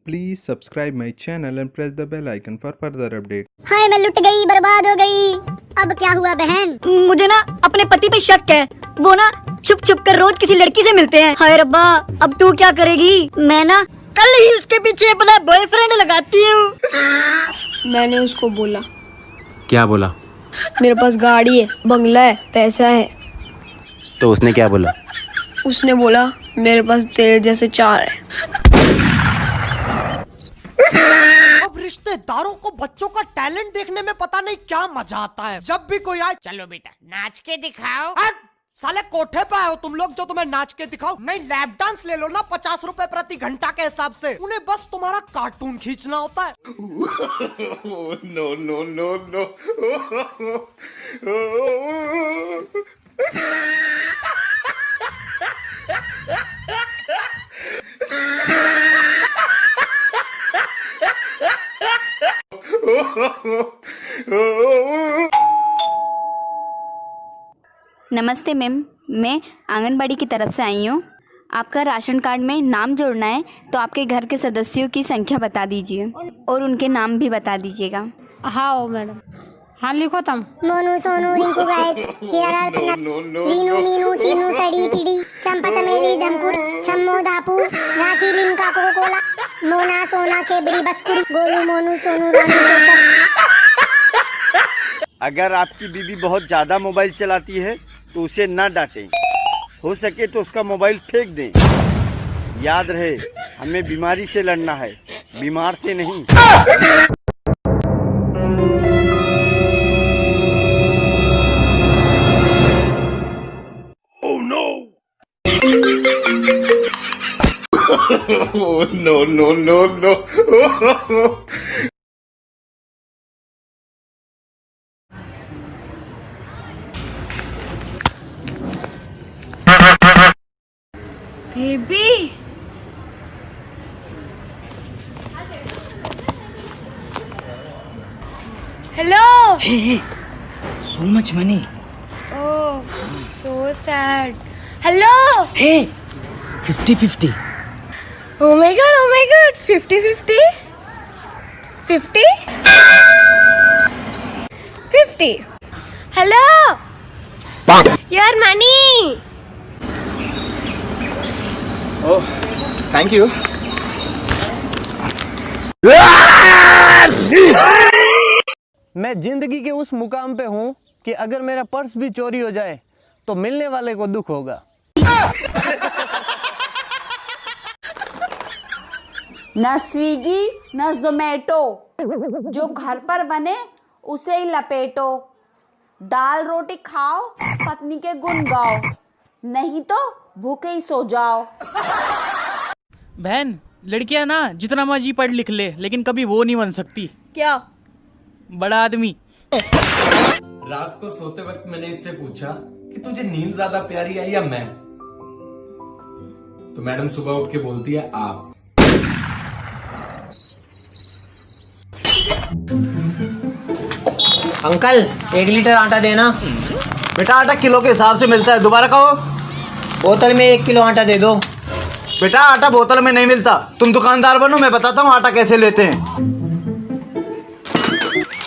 Please subscribe my channel and press the bell icon for further updates. हाय मैं लुट गई, बर्बाद हो गई। अब क्या हुआ बहन? मुझे ना अपने पति पे शक है। वो ना छुप छुप कर रोज किसी लड़की से मिलते हैं। हाय रब्बा, अब तू क्या करेगी? मैं ना कल ही उसके पीछे अपना बॉयफ्रेंड लगाती हूँ। मैंने उसको बोला, क्या बोला? मेरे पास गाड़ी है, बंगला है, पैसा है। तो उसने क्या बोला? उसने बोला मेरे पास तेरे जैसे चार है। अब रिश्तेदारों को बच्चों का टैलेंट देखने में पता नहीं क्या मजा आता है। जब भी कोई आए, चलो बेटा नाच के दिखाओ। साले कोठे पे आए हो तुम लोग जो तुम्हें नाच के दिखाओ? नहीं, लैप डांस ले लो ना 50 रुपए प्रति घंटा के हिसाब से। उन्हें बस तुम्हारा कार्टून खींचना होता है। No, no, no, no. नमस्ते मैम, मैं आंगनबाड़ी की तरफ से आई हूँ। आपका राशन कार्ड में नाम जोड़ना है, तो आपके घर के सदस्यों की संख्या बता दीजिए और उनके नाम भी बता दीजिएगा। हाँ मैडम, हाँ लिखो तुम। मोनू सोनू रिंकू गायक हीरालाल पन्नत रीनू मीनू सीनू सड़ी पीड़ी चंपा चमेली जमकुर छम्मो दापू राखी लिमका कोकोला मोना सोना केबड़ी बस्कुरी गोलू मोनू सोनू रानू केसर। अगर आपकी बीवी बहुत ज़्यादा मोबाइल चलाती है तो उसे ना डांटें। हो सके तो उसका मोबाइल फेंक दें। याद रहे, हमें बीमारी से लड़ना है, बीमार से नहीं। Oh no! Oh no, no, no, no. Baby, hello. Hey, so much money. Oh, so sad. Hello. Hey, 50-50. Oh my god, 50-50. 50? 50. Hello. Your money. Oh, thank you. मैं जिंदगी के उस मुकाम पे हूँ कि अगर मेरा पर्स भी चोरी हो जाए तो मिलने वाले को दुख होगा। न स्विगी न जोमेटो, जो घर पर बने उसे ही लपेटो। दाल रोटी खाओ, पत्नी के गुण गाओ, नहीं तो भूखे ही सो जाओ। बहन, लड़कियां ना जितना मर्जी पढ़ लिख ले, लेकिन कभी वो नहीं बन सकती। क्या? बड़ा आदमी। रात को सोते वक्त मैंने इससे पूछा कि तुझे नींद ज्यादा प्यारी है या मैं? तो मैडम सुबह उठ के बोलती है आप। अंकल 1 लीटर आटा देना। बेटा आटा किलो के हिसाब से मिलता है, दोबारा कहो। बोतल में 1 किलो आटा दे दो। बेटा आटा बोतल में नहीं मिलता, तुम दुकानदार बनो, मैं बताता हूँ आटा कैसे लेते हैं।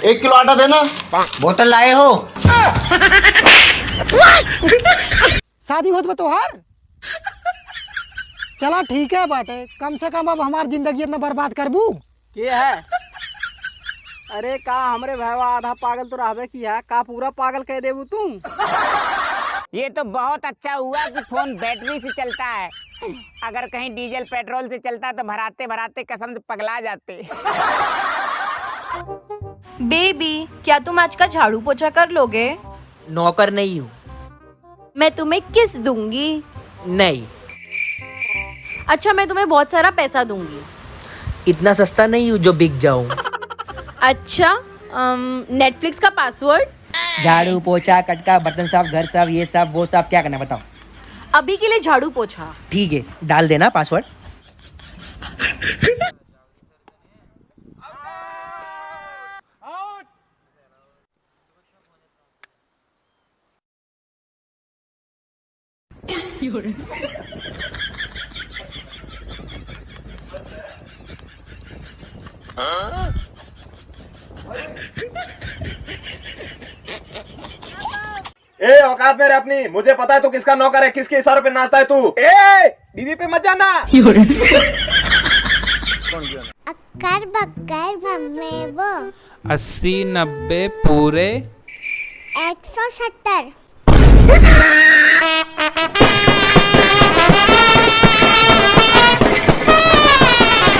1 किलो आटा देना। बोतल लाए हो? शादी होत तोहार? चला ठीक है बाटे, कम से कम अब हमारी जिंदगी इतना बर्बाद करबू ये है? अरे का हमरे भैया आधा पागल तो रहबे की है, का पूरा पागल कह देबू तू? ये तो बहुत अच्छा हुआ कि फोन बैटरी से चलता है। अगर कहीं डीजल पेट्रोल से चलता तो भराते भराते कसम से पगला जाते। बेबी, क्या तुम आज का झाड़ू पोछा कर लोगे? नौकर नहीं हूँ। मैं तुम्हें किस दूंगी? नहीं। अच्छा, मैं तुम्हें बहुत सारा पैसा दूंगी। इतना सस्ता नहीं हूँ जो बिक जाऊँ। अच्छा, नेटफ्लिक्स का पासवर्ड? झाड़ू पोछा कटका बर्तन साफ घर साफ ये साफ वो साफ, क्या करना बताओ? अभी के लिए झाड़ू पोछा। ठीक है, डाल देना पासवर्ड। ए औकात में रह अपनी, मुझे पता है तू किसका नौकर है, किसके इशारों पे नाचता है तू। ए बीवी पे मत जाना। अक्कर बक्कर भम्मे वो 80 90 पूरे 170।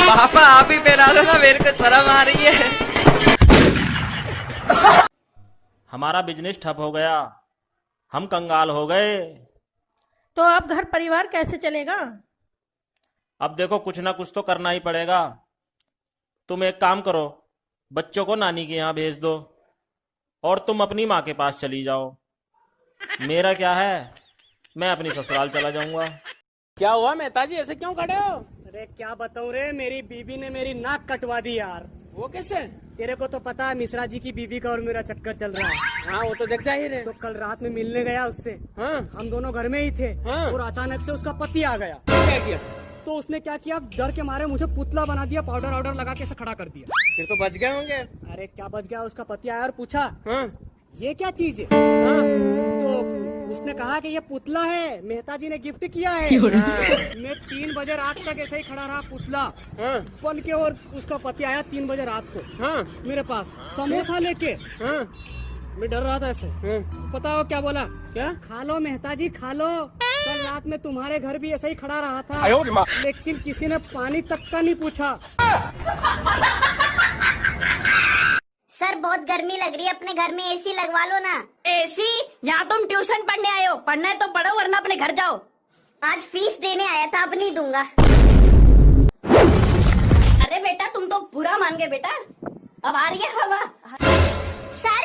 पापा आप ही पहना दो ना, मेरे को शर्म आ रही है। हमारा बिजनेस ठप हो गया, हम कंगाल हो गए। तो अब घर परिवार कैसे चलेगा? अब देखो कुछ ना कुछ तो करना ही पड़ेगा। तुम एक काम करो, बच्चों को नानी के यहाँ भेज दो और तुम अपनी माँ के पास चली जाओ। मेरा क्या है, मैं अपनी ससुराल चला जाऊंगा। क्या हुआ मेहताजी, ऐसे क्यों खड़े हो? अरे क्या बताऊं रे, मेरी बीबी ने मेरी नाक कटवा दी यार। वो कैसे? तेरे को तो पता है मिश्रा जी की बीबी का और मेरा चक्कर चल रहा है। हाँ वो तो जग जाहिर है। तो कल रात में मिलने गया उससे। हाँ? हम दोनों घर में ही थे। हाँ? और अचानक से उसका पति आ गया। क्या किया? तो उसने क्या किया, डर के मारे मुझे पुतला बना दिया, पाउडर वाउडर लगा के ऐसे खड़ा कर दिया। फिर तो बच गए होंगे। अरे क्या बच गया, उसका पति आया और पूछा हाँ? ये क्या चीज है? हाँ? तो उसने कहा कि ये पुतला है, मेहता जी ने गिफ्ट किया है। मैं 3 बजे रात तक ऐसे ही खड़ा रहा, पुतला बन के, और उसका पति आया 3 बजे रात को मेरे पास समोसा लेके। मैं डर रहा था ऐसे। पता हो क्या बोला? क्या? खा लो मेहता जी खा लो, कल रात में तुम्हारे घर भी ऐसे ही खड़ा रहा था, लेकिन किसी ने पानी तक का नहीं पूछा। सर बहुत गर्मी लग रही है, अपने घर में एसी लगवा लो ना। एसी? यहाँ तुम ट्यूशन पढ़ने आए हो, पढ़ना है तो पढ़ो वरना अपने घर जाओ। आज फीस देने आया था, अब नहीं दूंगा। अरे बेटा तुम तो बुरा मान गए बेटा, अब आ रही है हवा। सर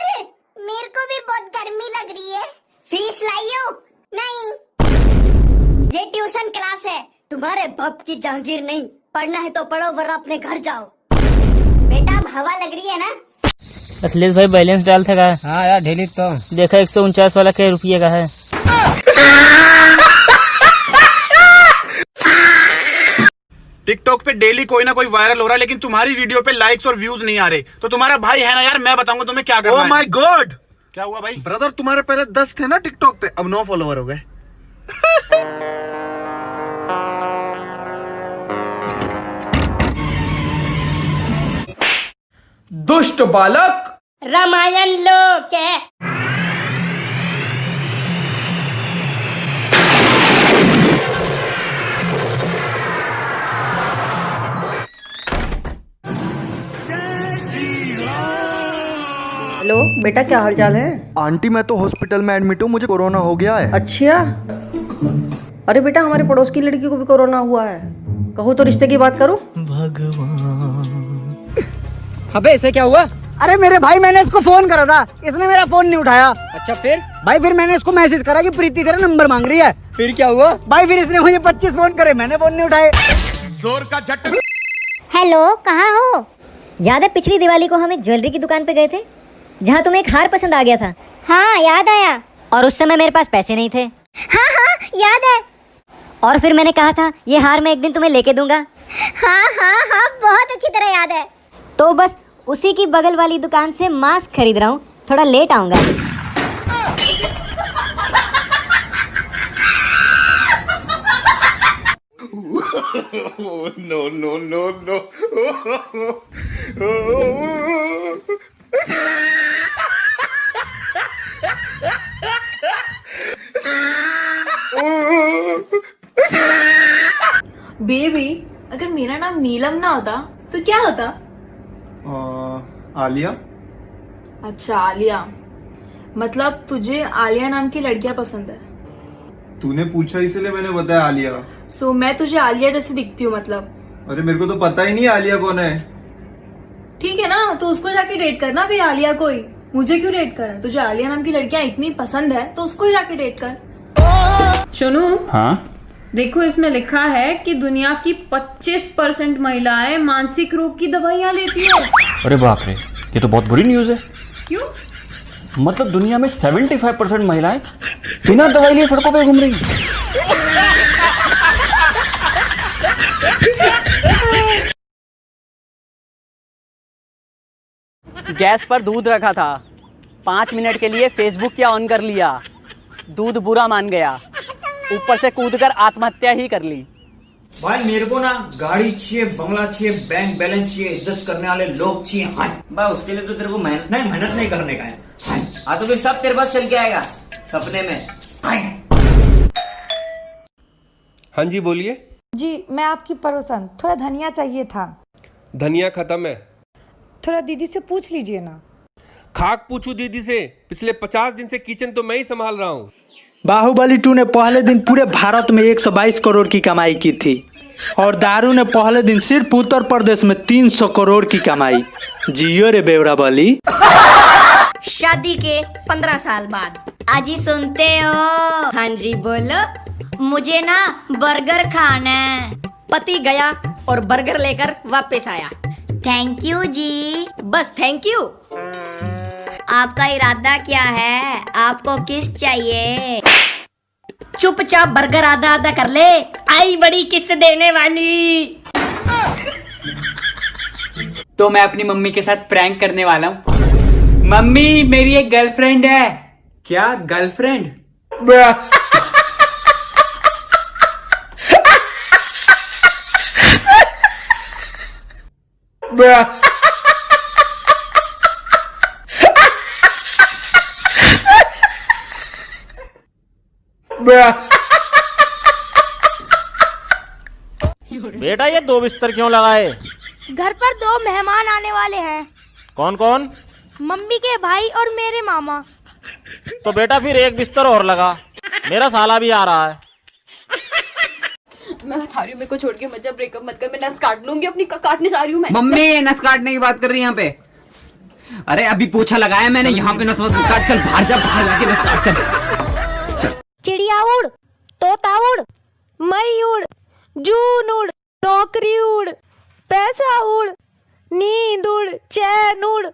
मेरे को भी बहुत गर्मी लग रही है, फीस लाइयो। नहीं, ये ट्यूशन क्लास है, तुम्हारे बाप की जहांगीर नहीं। पढ़ना है तो पढ़ो वरना अपने घर जाओ। बेटा अब हवा लग रही है ना। अखिलेश भाई बैलेंस डाल था। हाँ यार ढेली तो देखा 149 वाला क्या रुपये का है। टिकटॉक पे डेली कोई ना कोई वायरल हो रहा है, लेकिन तुम्हारी वीडियो पे लाइक्स और व्यूज नहीं आ रहे। तो तुम्हारा भाई है ना यार, मैं बताऊंगा तुम्हें क्या करना है। ओह माय गॉड, क्या हुआ भाई? ब्रदर तुम्हारे पहले 10 थे ना टिकटॉक पे, अब 9 फॉलोवर हो गए। दुष्ट बालक। रामायण लो क्या? हेलो बेटा, क्या हाल चाल है? आंटी मैं तो हॉस्पिटल में एडमिट हूँ, मुझे कोरोना हो गया है। अच्छा, अरे बेटा हमारे पड़ोस की लड़की को भी कोरोना हुआ है, कहो तो रिश्ते की बात करो। अबे इसे क्या हुआ? अरे मेरे भाई, मैंने इसको फोन करा था, इसने मेरा फोन नहीं उठाया। अच्छा फिर? भाई फिर मैंने इसको मैसेज करा कि प्रीति तेरा नंबर मांग रही है। फिर क्या हुआ? भाई फिर इसने मुझे 25 फोन करे, मैंने फोन नहीं उठाए। जोर का झटका। हेलो कहाँ हो? याद है पिछली दिवाली को हम एक ज्वेलरी की दुकान पे गए थे, जहाँ तुम्हें एक हार पसंद आ गया था? हाँ याद आया। और उस समय मेरे पास पैसे नहीं थे। हाँ हाँ याद है। और फिर मैंने कहा था ये हार मैं एक दिन तुम्हें लेके दूंगा। हाँ हाँ हाँ बहुत अच्छी तरह याद है। तो बस उसी की बगल वाली दुकान से मास्क खरीद रहा हूँ, थोड़ा लेट आऊंगा। No no no no. Baby, अगर मेरा नाम नीलम ना होता तो क्या होता? आलिया। अच्छा आलिया, मतलब तुझे आलिया नाम की लड़कियां पसंद है? तूने पूछा इसलिए मैंने बताया आलिया। सो मैं तुझे आलिया जैसी दिखती हूँ मतलब? अरे मेरे को तो पता ही नहीं आलिया कौन है। ठीक है ना, तो उसको जाके डेट करना फिर, आलिया को ही। मुझे क्यों डेट करना? तुझे आलिया नाम की लड़कियां इतनी पसंद है तो उसको ही जाके डेट कर। सुनो। हाँ? देखो इसमें लिखा है कि दुनिया की 25% महिलाएं मानसिक रोग की दवाइयाँ लेती है। अरे बाप रे, ये तो बहुत बुरी न्यूज है। क्यों? मतलब दुनिया में 75% महिलाएं बिना दवाई लिए सड़कों पे घूम रही हैं। गैस पर दूध रखा था, 5 मिनट के लिए फेसबुक क्या ऑन कर लिया, दूध बुरा मान गया, ऊपर से कूदकर आत्महत्या ही कर ली। भाई मेरे को ना गाड़ी चाहिए, बंगला चाहिए, बैंक बैलेंस चाहिए, इज्जत करने वाले लोग चाहिए। हाँ भाई उसके लिए तो तेरे को मेहनत नहीं करने का है। हाँ तो फिर सब तेरे पास चल के आएगा सपने में। हाँ जी बोलिए। जी मैं आपकी पड़ोसन, थोड़ा धनिया चाहिए था। धनिया खत्म है। थोड़ा दीदी से पूछ लीजिए ना। खाक पूछू दीदी से, पिछले 50 दिन से किचन तो मैं ही संभाल रहा हूँ। बाहुबली 2 ने पहले दिन पूरे भारत में 122 करोड़ की कमाई की थी और दारू ने पहले दिन सिर्फ उत्तर प्रदेश में 300 करोड़ की कमाई। जियो रे बेवड़ा बली। शादी के 15 साल बाद आजी सुनते हो? हाँ जी बोलो। मुझे ना बर्गर खाना है। पति गया और बर्गर लेकर वापस आया। थैंक यू जी। बस थैंक यू। आपका इरादा क्या है? आपको किस चाहिए? चुपचाप बर्गर आधा आधा कर ले। आई बड़ी किस देने वाली। तो मैं अपनी मम्मी के साथ प्रैंक करने वाला हूँ। मम्मी मेरी एक गर्लफ्रेंड है। क्या गर्लफ्रेंड? बेटा ये 2 बिस्तर क्यों लगाए? घर पर 2 मेहमान आने वाले हैं। कौन कौन? मम्मी के भाई और मेरे मामा। तो बेटा फिर 1 बिस्तर और लगा, मेरा साला भी आ रहा है। मैं बता रही हूँ, मेरे को छोड़ के मत जा, ब्रेकअप मत कर, मैं नस काट लूंगी अपनी, काटने जा रही हूँ मैं। मम्मी नस काटने की बात कर रही है यहाँ पे? अरे अभी पोछा लगाया मैंने, यहाँ पे नस काट। चल बाहर जा, बाहर जाके नस काट। चल। चिड़िया उड़, तोता उड़, मई उड़, जून उड़, नौकरी उड़, पैसा उड़, नींद उड़, चैन उड़।